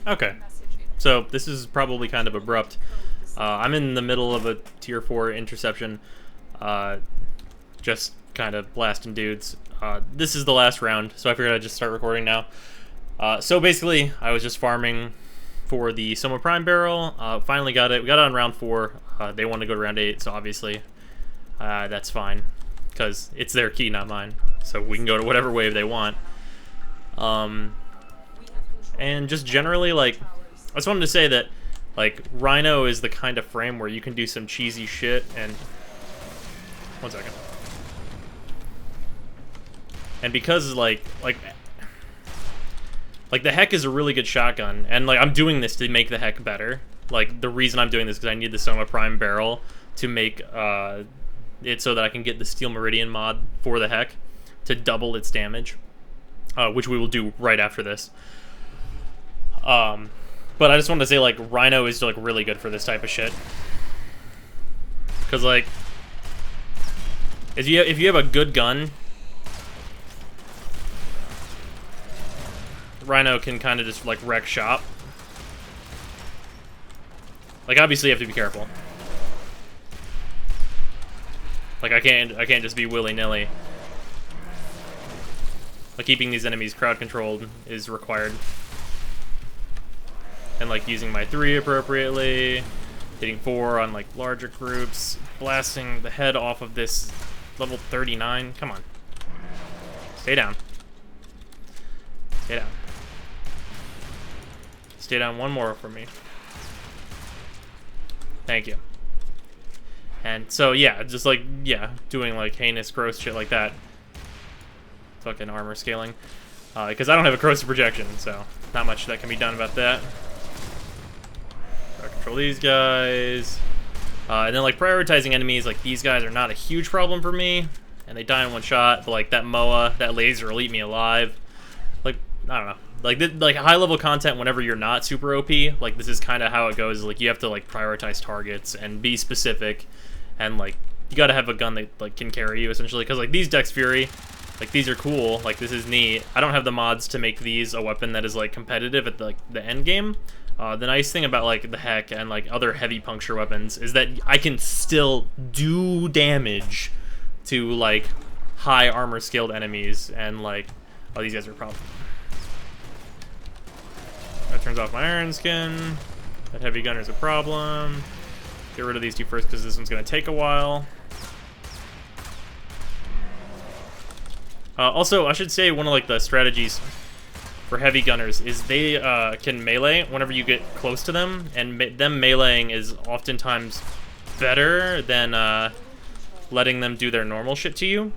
Okay. So this is probably kind of abrupt. I'm in the middle of a tier 4 interception. Just kind of blasting dudes. This is the last round, so I figured I'd just start recording now. So basically, I was just farming for the Soma Prime barrel. Finally got it. We got it on round 4. They wanted to go to round 8, so obviously that's fine. Because it's their key, not mine. So we can go to whatever wave they want. And just generally, like, I just wanted to say that, like, Rhino is the kind of frame where you can do some cheesy shit and... One second. And because, like the Heck is a really good shotgun, and, like, I'm doing this to make the Heck better. Like, the reason I'm doing this is because I need the Soma Prime barrel to make, it so that I can get the Steel Meridian mod for the Heck to double its damage, which we will do right after this. But I just wanted to say, like, Rhino is, like, really good for this type of shit. Because, like, if you have a good gun, Rhino can kind of just, like, wreck shop. Like, obviously you have to be careful. Like, I can't just be willy-nilly. Like, keeping these enemies crowd-controlled is required. And, like, using my 3 appropriately, hitting 4 on, like, larger groups, blasting the head off of this level 39. Come on. Stay down. Stay down. Stay down one more for me. Thank you. And so, yeah, just, like, yeah, doing, like, heinous, gross shit like that. Fucking armor scaling. Because I don't have a corrosive projection, so not much that can be done about that. Control these guys. And then, like, prioritizing enemies, like, these guys are not a huge problem for me. And they die in one shot, but, like, that MOA, that laser will eat me alive. Like, I don't know. Like high-level content, whenever you're not super OP, like, this is kind of how it goes. Like, you have to, like, prioritize targets and be specific. And, like, you gotta have a gun that, like, can carry you, essentially. Because, like, these Dex Fury, like, these are cool. Like, this is neat. I don't have the mods to make these a weapon that is, like, competitive at, the end game. The nice thing about, like, the Heck and, like, other heavy puncture weapons is that I can still do damage to, like, high armor scaled enemies, and, like, oh, these guys are a problem. That turns off my iron skin. That heavy gunner's a problem. Get rid of these two first because this one's going to take a while. Also, I should say one of, like, the strategies for heavy gunners is they can melee whenever you get close to them, and them meleeing is oftentimes better than letting them do their normal shit to you,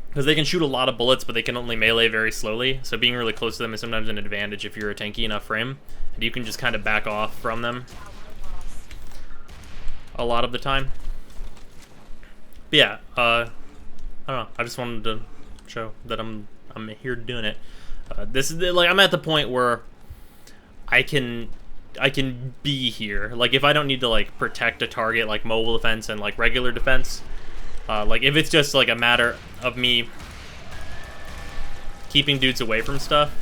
because they can shoot a lot of bullets, but they can only melee very slowly. So being really close to them is sometimes an advantage if you're a tanky enough frame, and you can just kind of back off from them a lot of the time. But yeah, I don't know. I just wanted to show that I'm here doing it. This is, like, I'm at the point where I can be here. Like, if I don't need to, like, protect a target, like mobile defense and, like, regular defense, like, if it's just, like, a matter of me keeping dudes away from stuff,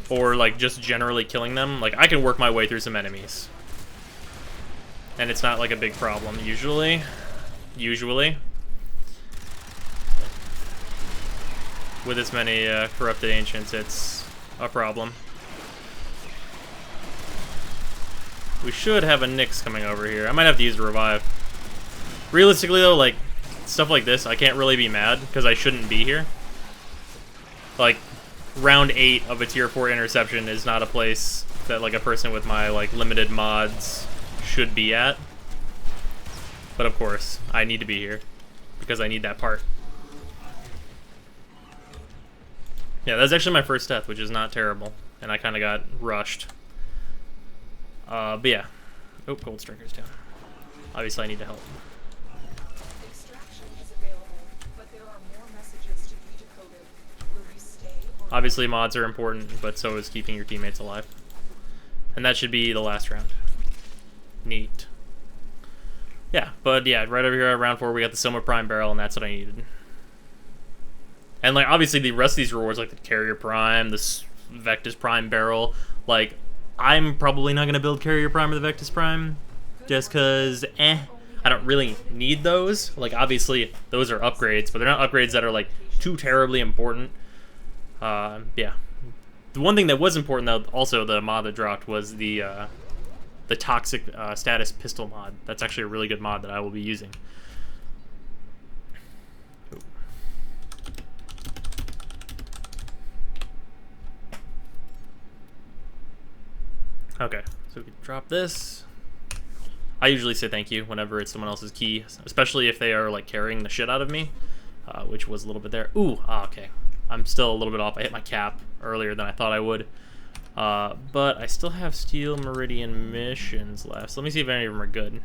or, like, just generally killing them, like, I can work my way through some enemies. And it's not, like, a big problem, usually. With this many corrupted ancients, it's a problem. We should have a Nyx coming over here. I might have to use a revive. Realistically, though, like, stuff like this, I can't really be mad, because I shouldn't be here. Like, round 8 of a tier 4 interception is not a place that, like, a person with my, like, limited mods should be at. But, of course, I need to be here, because I need that part. Yeah, that's actually my first death, which is not terrible, and I kind of got rushed. But yeah. Oh, Gold Striker's down. Obviously, I need to help. Extraction is available, but there are more messages to be decoded. Will you stay or... Obviously, mods are important, but so is keeping your teammates alive. And that should be the last round. Neat. Yeah, but yeah, right over here at round 4, we got the Soma Prime barrel, and that's what I needed. And, like, obviously the rest of these rewards, like the Carrier Prime, the Vectis Prime barrel. Like, I'm probably not going to build Carrier Prime or the Vectis Prime, just because, I don't really need those. Like, obviously, those are upgrades, but they're not upgrades that are, like, too terribly important. Yeah. The one thing that was important, though, also the mod that dropped, was the Toxic Status Pistol mod. That's actually a really good mod that I will be using. Okay, so we can drop this. I usually say thank you whenever it's someone else's key, especially if they are like carrying the shit out of me, which was a little bit there. Ooh, okay. I'm still a little bit off. I hit my cap earlier than I thought I would. But I still have Steel Meridian missions left. So let me see if any of them are good.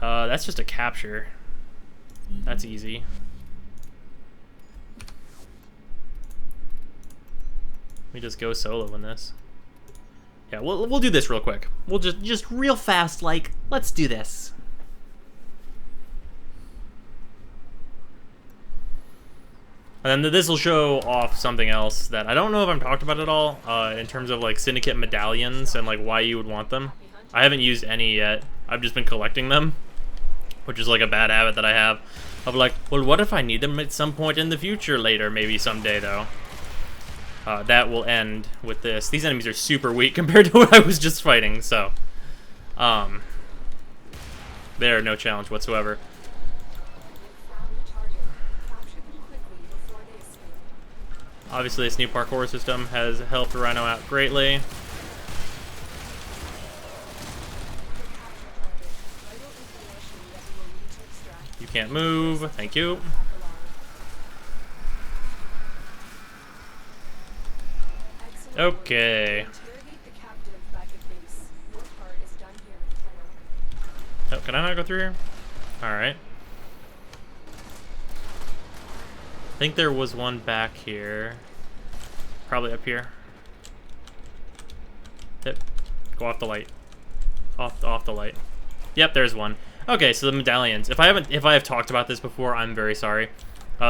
That's just a capture. That's easy. Let me just go solo in this. Yeah, we'll do this real quick. We'll just real fast, like, let's do this. And then this will show off something else that I don't know if I'm talked about at all, in terms of, like, Syndicate medallions and, like, why you would want them. I haven't used any yet. I've just been collecting them, which is, like, a bad habit that I have. Of, like, well, what if I need them at some point in the future later? Maybe someday, though. That will end with this. These enemies are super weak compared to what I was just fighting, so... they're no challenge whatsoever. Obviously, this new parkour system has helped Rhino out greatly. You can't move. Thank you. Okay. Oh, can I not go through here? Alright. I think there was one back here. Probably up here. Yep. Go off the light. Off the light. Yep, there's one. Okay, so the medallions. If I have talked about this before, I'm very sorry.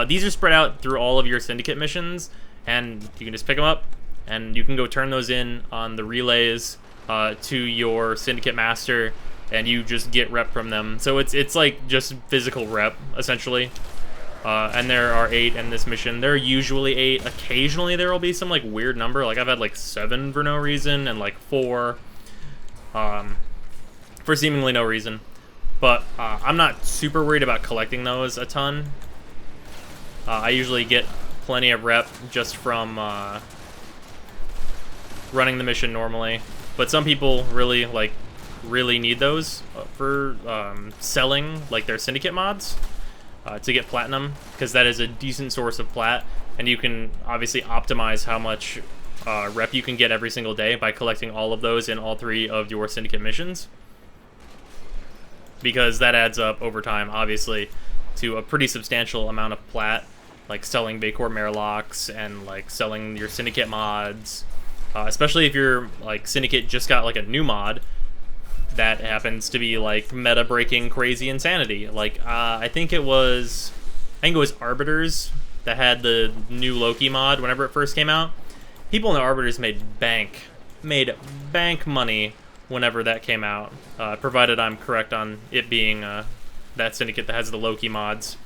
These are spread out through all of your Syndicate missions, and you can just pick them up, and you can go turn those in on the relays to your Syndicate master, and you just get rep from them. So it's like just physical rep, essentially. And there are 8 in this mission. There are usually 8. Occasionally there will be some like weird number. Like I've had like 7 for no reason, and like 4 for seemingly no reason. But I'm not super worried about collecting those a ton. I usually get plenty of rep just from running the mission normally. But some people really need those for selling like their Syndicate mods to get platinum, because that is a decent source of plat, and you can obviously optimize how much rep you can get every single day by collecting all of those in all 3 of your Syndicate missions, because that adds up over time, obviously, to a pretty substantial amount of plat, like selling Vacor Merlocks and like selling your Syndicate mods, especially if your like Syndicate just got like a new mod that happens to be like meta breaking crazy insanity. Like I think it was Arbiters that had the new Loki mod whenever it first came out. People in the Arbiters made bank money whenever that came out, provided I'm correct on it being that Syndicate that has the Loki mods,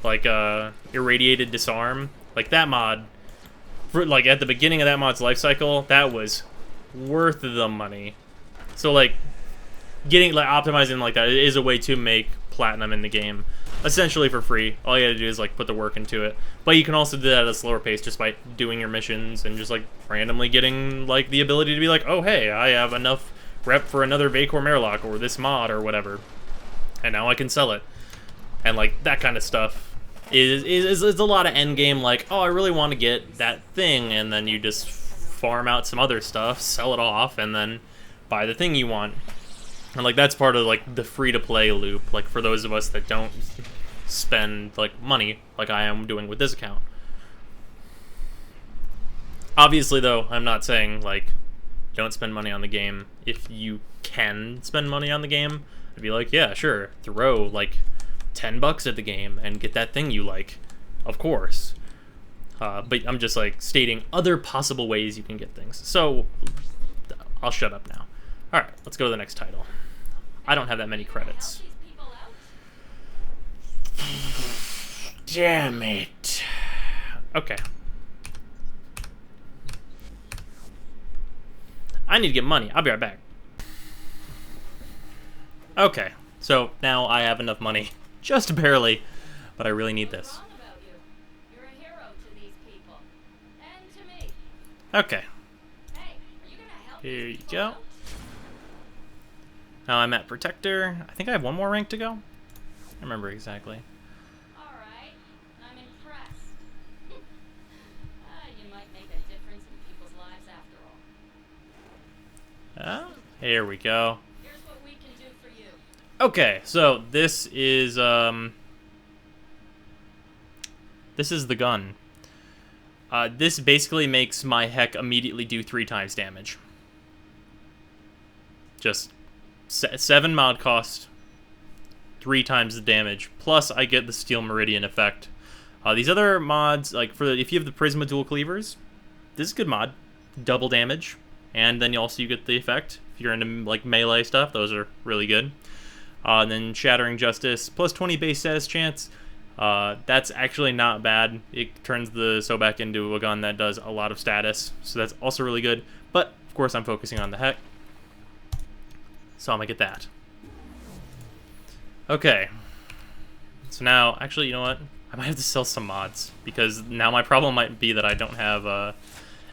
like Irradiated Disarm. Like that mod, like at the beginning of that mod's life cycle, that was worth the money. So like optimizing like that is a way to make platinum in the game, essentially for free. All you gotta do is like put the work into it. But you can also do that at a slower pace just by doing your missions and just like randomly getting like the ability to be like, oh hey, I have enough rep for another Vacor Merlock or this mod or whatever, and now I can sell it. And like that kind of stuff is a lot of end game, like, oh I really want to get that thing, and then you just farm out some other stuff, sell it off, and then buy the thing you want. And like that's part of like the free-to-play loop, like for those of us that don't spend like money like I am doing with this account. Obviously though, I'm not saying like don't spend money on the game. If you can spend money on the game, I'd be like, yeah, sure, throw like $10 at the game and get that thing you like, of course. But I'm just like stating other possible ways you can get things. So I'll shut up now. All right, let's go to the next title. I don't have that many credits. Damn it. Okay. I need to get money. I'll be right back. Okay, so now I have enough money. Just barely, but I really need this. Okay. Here you go. Now I'm at Protector. I think I have one more rank to go. I don't remember exactly. Alright, I'm impressed. You might make a difference in people's lives after all. Here we go. Here's what we can do for you. Okay, so this is the gun. This basically makes my heck immediately do 3 times damage. Just 7 mod cost, 3 times the damage. Plus, I get the Steel Meridian effect. These other mods, like if you have the Prisma dual cleavers, this is a good mod. Double damage, and then you get the effect. If you're into like melee stuff, those are really good. And then Shattering Justice, plus 20 base status chance. That's actually not bad. It turns the Sobek into a gun that does a lot of status, so that's also really good. But, of course, I'm focusing on the heck. So I'm gonna get that. Okay. So now, actually, you know what? I might have to sell some mods, because now my problem might be that I don't have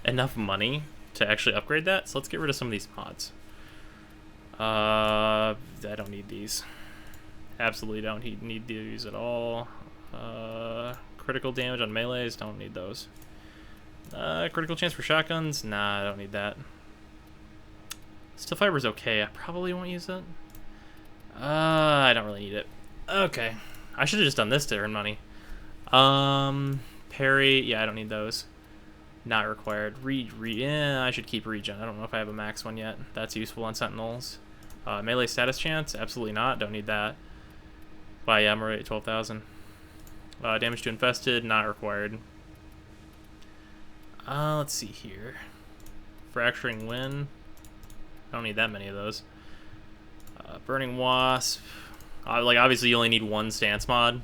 enough money to actually upgrade that. So let's get rid of some of these mods. I don't need these. Absolutely don't need these at all. Critical damage on melees, don't need those. Critical chance for shotguns, nah, I don't need that. Steel fiber's okay, I probably won't use it. I don't really need it. Okay, I should have just done this to earn money. Parry, yeah, I don't need those. Not required. I should keep regen. I don't know if I have a max one yet. That's useful on sentinels. Melee status chance, absolutely not, don't need that. Wow, yeah, I'm already at 12,000. Damage to infested, not required. Let's see here. Fracturing wind. I don't need that many of those. Burning wasp. Like obviously you only need one stance mod,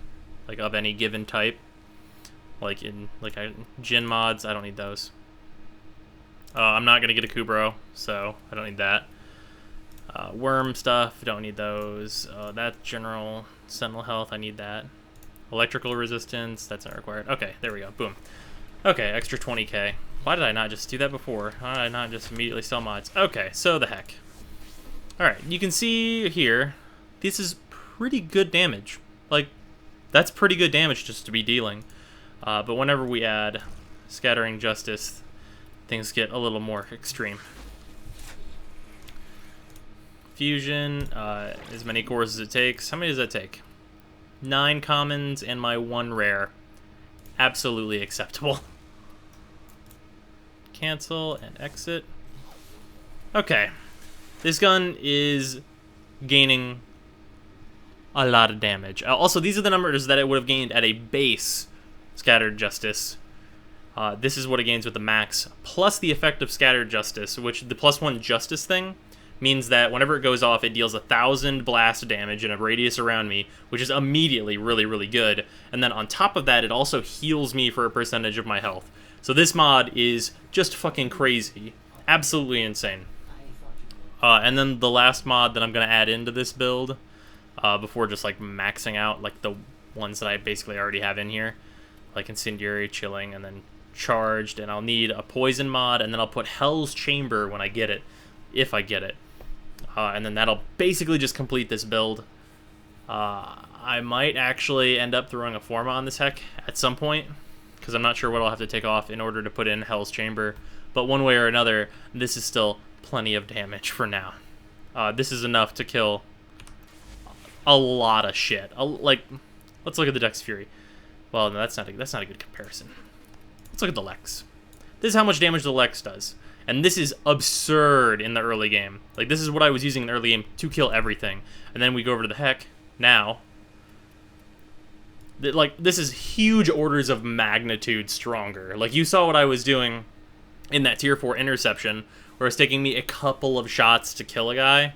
like of any given type. Like in Jin mods, I don't need those. I'm not gonna get a Kubro, so I don't need that. Worm stuff, don't need those. That general sentinel health, I need that. Electrical resistance, that's not required. Okay, there we go. Boom. Okay, extra 20k. Why did I not just do that before? Why did I not just immediately sell mods? Okay, so the heck. Alright, you can see here, this is pretty good damage. Like, that's pretty good damage just to be dealing. But whenever we add Scattering Justice, things get a little more extreme. Fusion, as many cores as it takes. How many does that take? 9 commons and my 1 rare. Absolutely acceptable. Cancel and exit. Okay. This gun is gaining a lot of damage. Also, these are the numbers that it would have gained at a base Scattered Justice. This is what it gains with the max, plus the effect of Scattered Justice, which the +1 Justice thing means that whenever it goes off, it deals 1,000 blast damage in a radius around me, which is immediately really, really good. And then on top of that, it also heals me for a percentage of my health. So this mod is just fucking crazy. Absolutely insane. And then the last mod that I'm going to add into this build, before just like maxing out like the ones that I basically already have in here, like Incendiary, Chilling, and then Charged, and I'll need a Poison mod, and then I'll put Hell's Chamber when I get it, if I get it. And then that'll basically just complete this build. I might actually end up throwing a Forma on this heck at some point, because I'm not sure what I'll have to take off in order to put in Hell's Chamber. But one way or another, this is still plenty of damage for now. This is enough to kill a lot of shit. Like, let's look at the Dex Fury. Well, no, that's not a good comparison. Let's look at the Lex. This is how much damage the Lex does. And this is absurd in the early game. Like, this is what I was using in the early game to kill everything. And then we go over to the heck now. like, this is huge orders of magnitude stronger. Like, you saw what I was doing in that tier 4 interception, where it's taking me a couple of shots to kill a guy.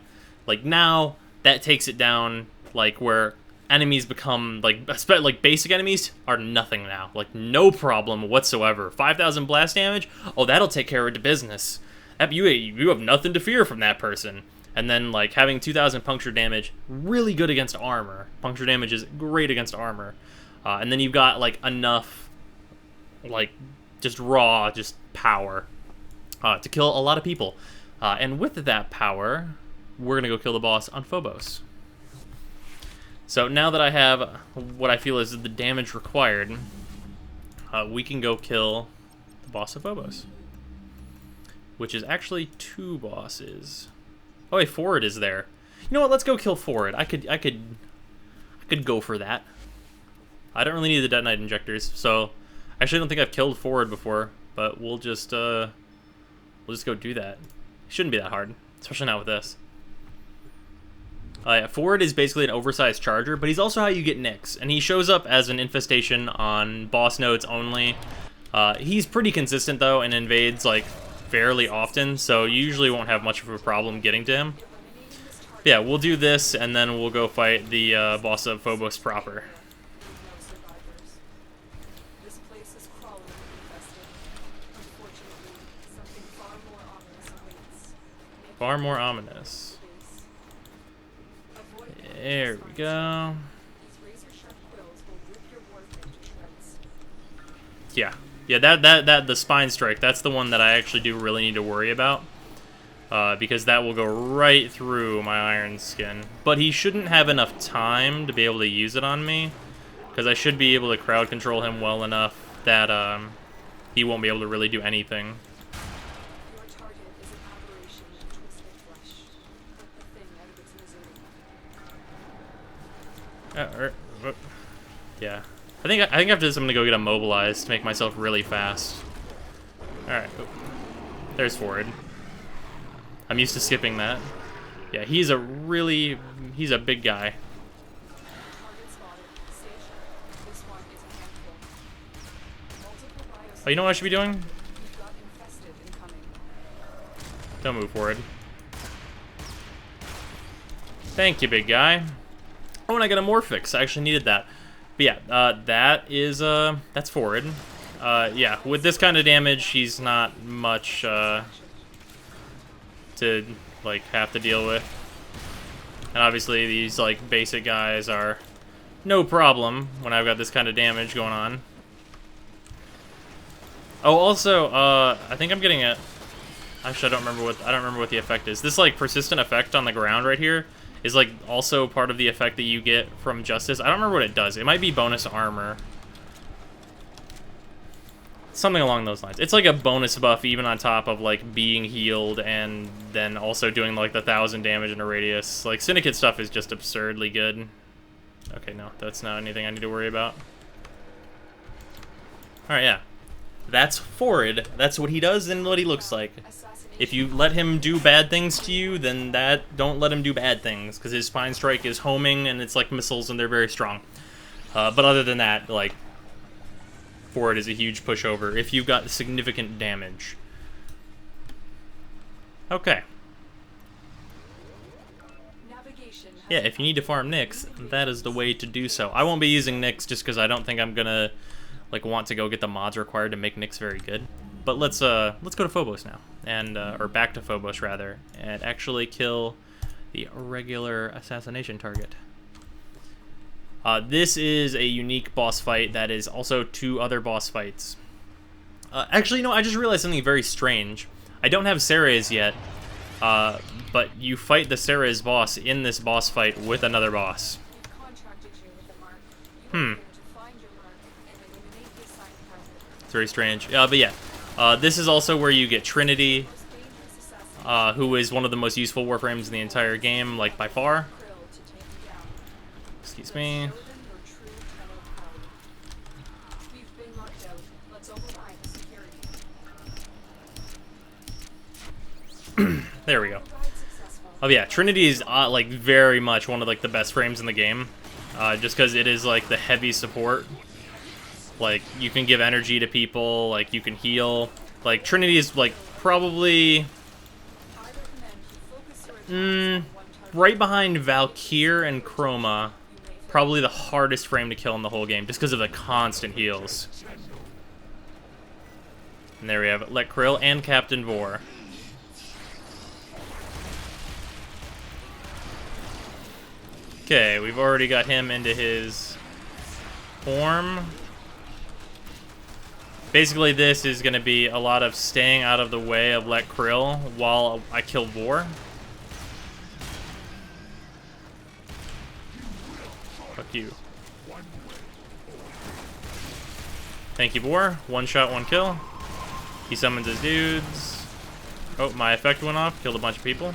Like, now, that takes it down, like, where enemies become, like basic enemies are nothing now. Like, no problem whatsoever. 5,000 blast damage? Oh, that'll take care of the business. You have nothing to fear from that person. And then, like, having 2,000 puncture damage, really good against armor. Puncture damage is great against armor. And then you've got, like, enough, like, just raw, just power to kill a lot of people. And with that power, we're going to go kill the boss on Phobos. So now that I have what I feel is the damage required, we can go kill the boss of Phobos. Which is actually 2 bosses. Oh, wait, Ford is there. You know what? Let's go kill Ford. I could go for that. I don't really need the detonite injectors, so I actually don't think I've killed Ford before, but we'll just go do that. It shouldn't be that hard, especially not with this. Yeah, Ford is basically an oversized charger, but he's also how you get Nyx, and he shows up as an infestation on boss nodes only. He's pretty consistent though, and invades like fairly often, so you usually won't have much of a problem getting to him. But yeah, we'll do this, and then we'll go fight the boss of Phobos proper. This place is crawling and infested. Unfortunately, something far more ominous awaits. Far more ominous. Avoid There we go. these razor-sharp quills will rip your Warframe to shreds. Yeah. Yeah, that the spine strike, that's the one that I actually do really need to worry about. Because that will go right through my iron skin. But he shouldn't have enough time to be able to use it on me, because I should be able to crowd control him well enough that he won't be able to really do anything. Your target is an aberration in twisted flesh. Put the thing out of its misery. Yeah. I think after this I'm gonna go get immobilized to make myself really fast. Alright. There's Ford. I'm used to skipping that. Yeah, he's a big guy. Target spotted. Stay sharp. This one is a handful. Multiple bios. Oh, you know what I should be doing? You've got infested incoming. Don't move forward. Thank you, big guy. Oh, and I got a Morphix. I actually needed that. But yeah, that's Ford. Yeah, with this kind of damage, he's not much to like have to deal with. And obviously these like basic guys are no problem when I've got this kind of damage going on. Oh, also, I think I'm getting it. Actually, I don't remember what the effect is. This like persistent effect on the ground right here is like also part of the effect that you get from Justice. I don't remember what it does. It might be bonus armor. Something along those lines. It's like a bonus buff even on top of like being healed and then also doing like the 1,000 damage in a radius. Like Syndicate stuff is just absurdly good. Okay, no, that's not anything I need to worry about. Alright, yeah. That's Ford. That's what he does and what he looks like. If you let him do bad things to you, then don't let him do bad things, because his spine strike is homing and it's like missiles and they're very strong. But other than that, like, Ford is a huge pushover if you've got significant damage. Okay. Yeah, if you need to farm Nyx, that is the way to do so. I won't be using Nyx just because I don't think I'm gonna like want to go get the mods required to make Nyx very good. But let's go to Phobos now, and or back to Phobos rather, and actually kill the regular assassination target. This is a unique boss fight that is also 2 other boss fights. Actually, no, I just realized something very strange. I don't have Ceres yet, but you fight the Ceres boss in this boss fight with another boss. Hmm. It's very strange. But yeah, this is also where you get Trinity, who is one of the most useful Warframes in the entire game, like by far. Excuse me. There we go. Oh yeah, Trinity is like very much one of like the best frames in the game. just because it is like the heavy support. Like, you can give energy to people, like, you can heal. Like, Trinity is, like, probably right behind Valkyr and Chroma. Probably the hardest frame to kill in the whole game, just because of the constant heals. And there we have it. Let Krill and Captain Vore. Okay, we've already got him into his form. Basically, this is going to be a lot of staying out of the way of Let Krill while I kill Vore. Fuck you. Thank you, Vore. One shot, one kill. He summons his dudes. Oh, my effect went off. Killed a bunch of people.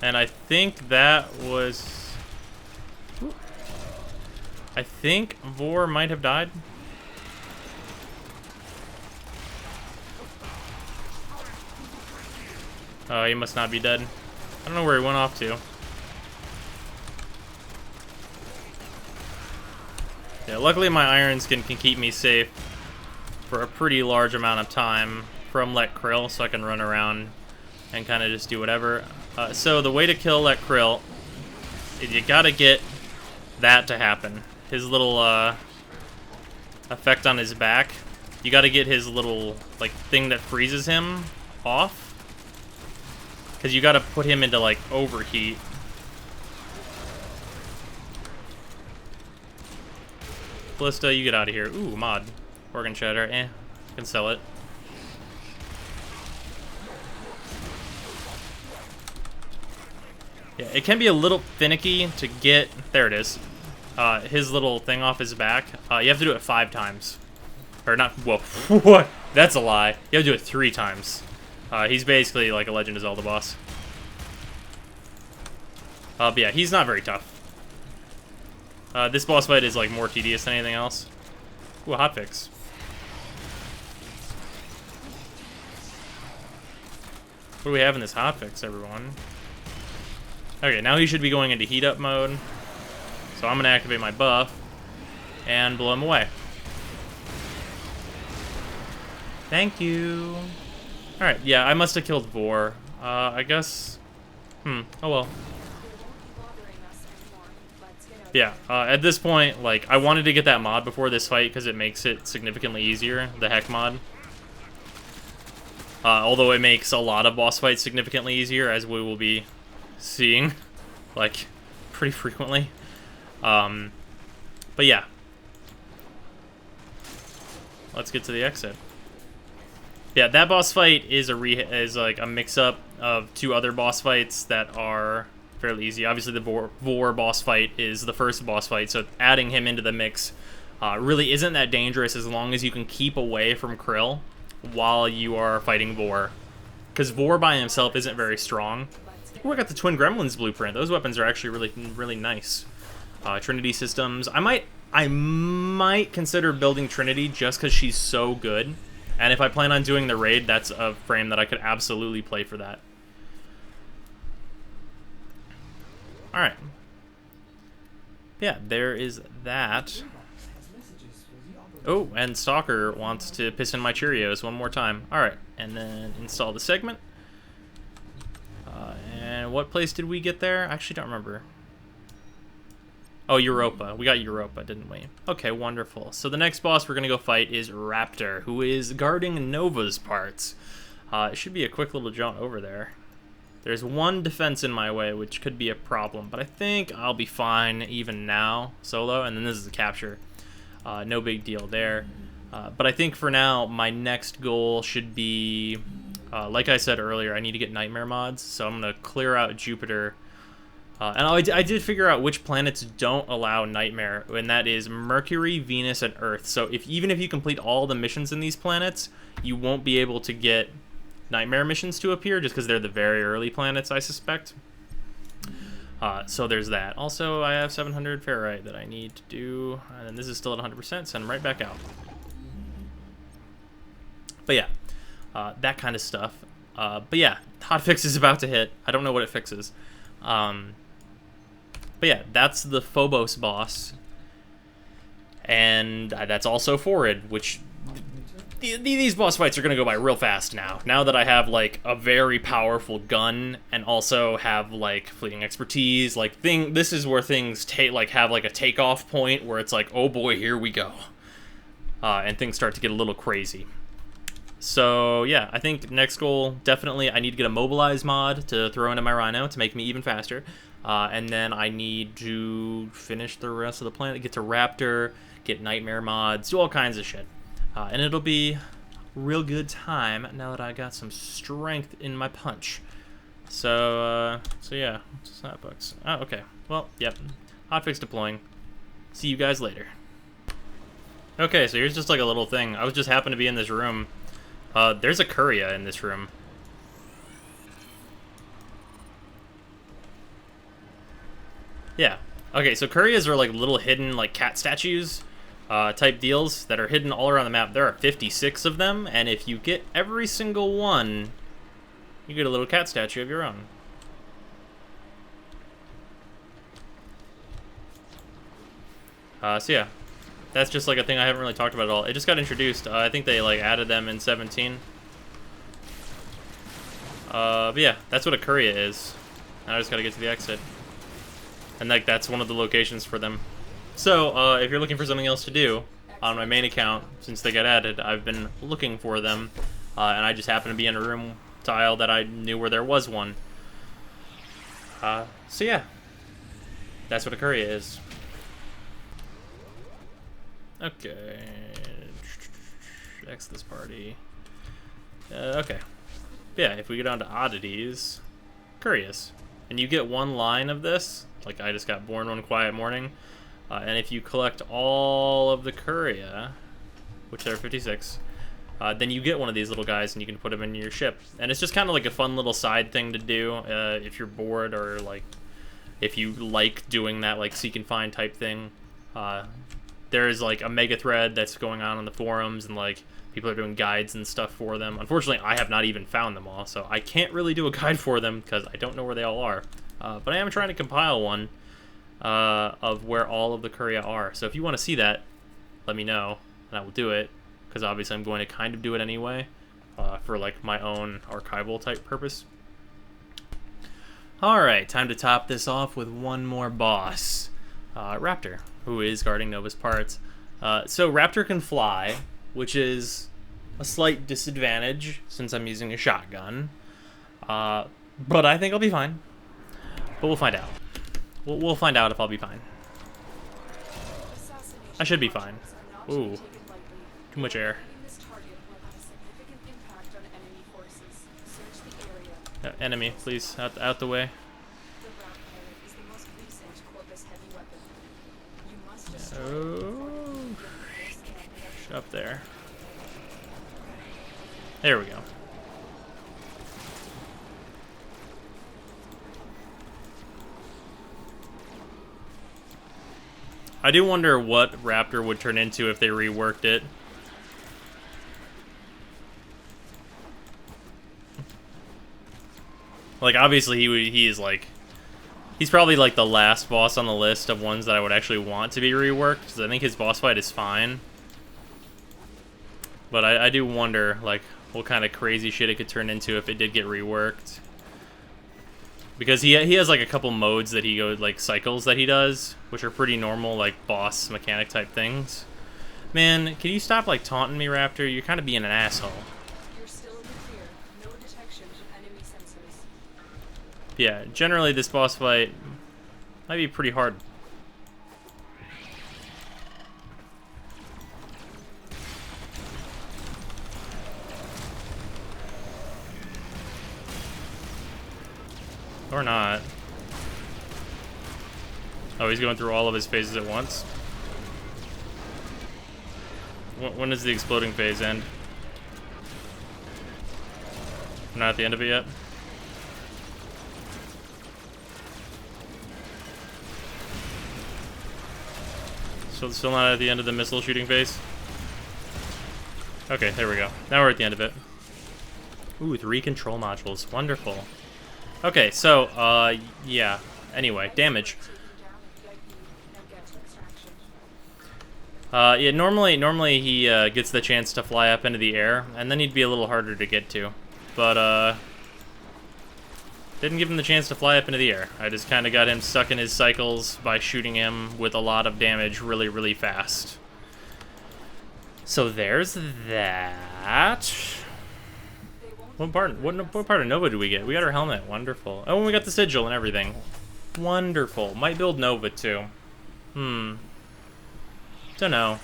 And I think that was... I think Vore might have died. Oh, he must not be dead. I don't know where he went off to. Yeah, luckily my Iron Skin can keep me safe for a pretty large amount of time from Let Krill, so I can run around and kind of just do whatever. So the way to kill Let Krill is you gotta get that to happen. His little effect on his back. You gotta get his little like thing that freezes him off. Because you gotta put him into like overheat. Ballista, you get out of here. Ooh, mod. Organ Shatter. Can sell it. Yeah, it can be a little finicky to get... There it is. His little thing off his back. You have to do it 5 times. Or not... Whoa. What? That's a lie. You have to do it 3 times. He's basically like a Legend of Zelda boss. But yeah, he's not very tough. This boss fight is like more tedious than anything else. Ooh, a hotfix. What do we have in this hotfix, everyone? Okay, now he should be going into heat up mode. So I'm gonna activate my buff and blow him away. Thank you. Alright, yeah, I must have killed Vore. I guess... oh well. Yeah, at this point, like, I wanted to get that mod before this fight because it makes it significantly easier, the Heck mod. Although it makes a lot of boss fights significantly easier, as we will be seeing, like, pretty frequently. But yeah. Let's get to the exit. Yeah, that boss fight is like a mix-up of 2 other boss fights that are fairly easy. Obviously, the Vore boss fight is the first boss fight, so adding him into the mix really isn't that dangerous as long as you can keep away from Krill while you are fighting Vore. Because Vore by himself isn't very strong. Ooh, I got the Twin Gremlins blueprint. Those weapons are actually really nice. Trinity systems. I might consider building Trinity just because she's so good. And if I plan on doing the raid, that's a frame that I could absolutely play for that. Alright. Yeah, there is that. Oh, and Stalker wants to piss in my Cheerios one more time. Alright, and then install the segment. And what place did we get there? I actually don't remember. Oh, Europa. We got Europa, didn't we? Okay, wonderful. So the next boss we're going to go fight is Raptor, who is guarding Nova's parts. It should be a quick little jaunt over there. There's one defense in my way, which could be a problem, but I think I'll be fine even now, solo, and then this is a capture. No big deal there. But I think for now, my next goal should be, like I said earlier, I need to get Nightmare mods, so I'm going to clear out Jupiter. And I did figure out which planets don't allow Nightmare, and that is Mercury, Venus, and Earth. So even if you complete all the missions in these planets, you won't be able to get Nightmare missions to appear, just because they're the very early planets, I suspect. So there's that. Also, I have 700 ferrite that I need to do, and then this is still at 100%, send them right back out. But yeah, that kind of stuff. But yeah, hotfix is about to hit. I don't know what it fixes. But yeah, that's the Phobos boss. And that's also Forward, which... These boss fights are going to go by real fast now. Now that I have, like, a very powerful gun and also have, like, fleeting expertise, like, this is where things have, like, a takeoff point where it's like, oh boy, here we go. And things start to get a little crazy. So, yeah, I think next goal, definitely, I need to get a Mobilize mod to throw into my Rhino to make me even faster. And then I need to finish the rest of the planet, get to Raptor, get Nightmare mods, do all kinds of shit. And it'll be a real good time now that I got some strength in my punch. So yeah, Snapbucks. Oh, okay. Well, yep. Hotfix deploying. See you guys later. Okay, so here's just like a little thing. I was just happened to be in this room. There's a Curia in this room. Yeah. Okay, so Curias are like little hidden like cat statues. Type deals that are hidden all around the map. There are 56 of them, and if you get every single one, you get a little cat statue of your own. So yeah, that's just like a thing I haven't really talked about at all. It just got introduced. I think they like added them in 17. But yeah, that's what a Curia is. Now I just gotta get to the exit. And like that's one of the locations for them. So, if you're looking for something else to do on my main account, since they got added, I've been looking for them, and I just happened to be in a room tile that I knew where there was one. So yeah, that's what a Curia is. Okay, X this party. Okay, yeah, if we go down to oddities, Curious, and you get one line of this, like I just got born one quiet morning. And if you collect all of the Curia, which there are 56, then you get one of these little guys and you can put them in your ship. And it's just kind of like a fun little side thing to do if you're bored or like if you like doing that like seek and find type thing. There's like a mega thread that's going on the forums and like people are doing guides and stuff for them. Unfortunately, I have not even found them all, so I can't really do a guide for them because I don't know where they all are. But I am trying to compile one. Of where all of the Curia are. So if you want to see that, let me know, and I will do it, because obviously I'm going to kind of do it anyway, for like my own archival type purpose. Alright, time to top this off with one more boss. Raptor, who is guarding Nova's parts. So Raptor can fly, which is a slight disadvantage since I'm using a shotgun. But I think I'll be fine. But we'll find out. We'll find out if I'll be fine. I should be fine. Ooh. Too much air. Enemy, please. Out the way. Oh. Up there. There we go. I do wonder what Raptor would turn into if they reworked it. Like, obviously, he's probably like the last boss on the list of ones that I would actually want to be reworked, because I think his boss fight is fine. But I do wonder, like, what kind of crazy shit it could turn into if it did get reworked. Because he has like a couple modes that he goes like cycles that he does, which are pretty normal like boss mechanic type things. Man, can you stop like taunting me, Raptor? You're kind of being an asshole. You're still in the clear. No detection of enemy sensors. Yeah, generally this boss fight might be pretty hard. Or not. Oh, he's going through all of his phases at once? When does the exploding phase end? We're not at the end of it yet? So still not at the end of the missile shooting phase? Okay, there we go. Now we're at the end of it. Ooh, 3 control modules. Wonderful. Okay, so, yeah. Anyway, damage. Take you down in VIP and get to extraction. Yeah, normally he gets the chance to fly up into the air, and then he'd be a little harder to get to. But, didn't give him the chance to fly up into the air. I just kind of got him stuck in his cycles by shooting him with a lot of damage really, really fast. So there's that. What part of Nova do we get? We got our helmet. Wonderful. Oh, and we got the sigil and everything. Wonderful. Might build Nova too. Don't know.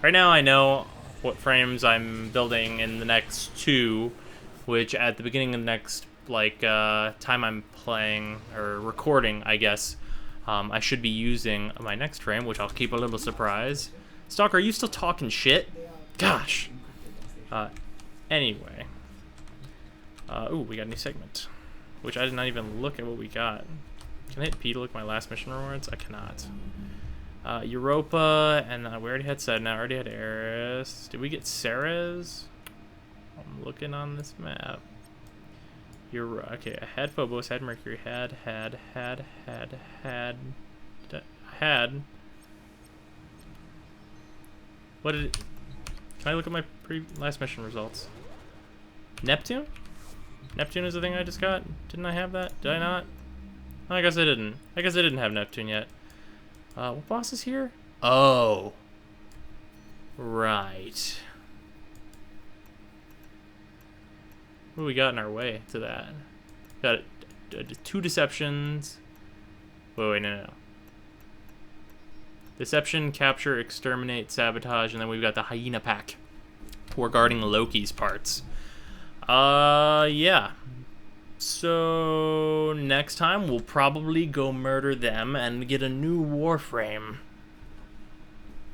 Right now I know what frames I'm building in the next 2, which at the beginning of the next time I'm playing or recording, I guess, I should be using my next frame, which I'll keep a little surprise. Stalker, are you still talking shit? Gosh. Anyway. Ooh, we got a new segment, which I did not even look at what we got. Can I hit P to look at my last mission rewards? I cannot. Europa, and we already had Sedna, already had Eris. Did we get Ceres? I'm looking on this map. You're okay. I had Phobos, had Mercury, had. What did it? Can I look at my last mission results? Neptune? Neptune is the thing I just got. Didn't I have that? Did I not? Oh, I guess I didn't. I guess I didn't have Neptune yet. What boss is here? Oh. Right. What do we got in our way to that? Got 2 deceptions. Wait, no. Deception, capture, exterminate, sabotage, and then we've got the hyena pack. We're guarding Loki's parts. Yeah. So next time we'll probably go murder them and get a new Warframe.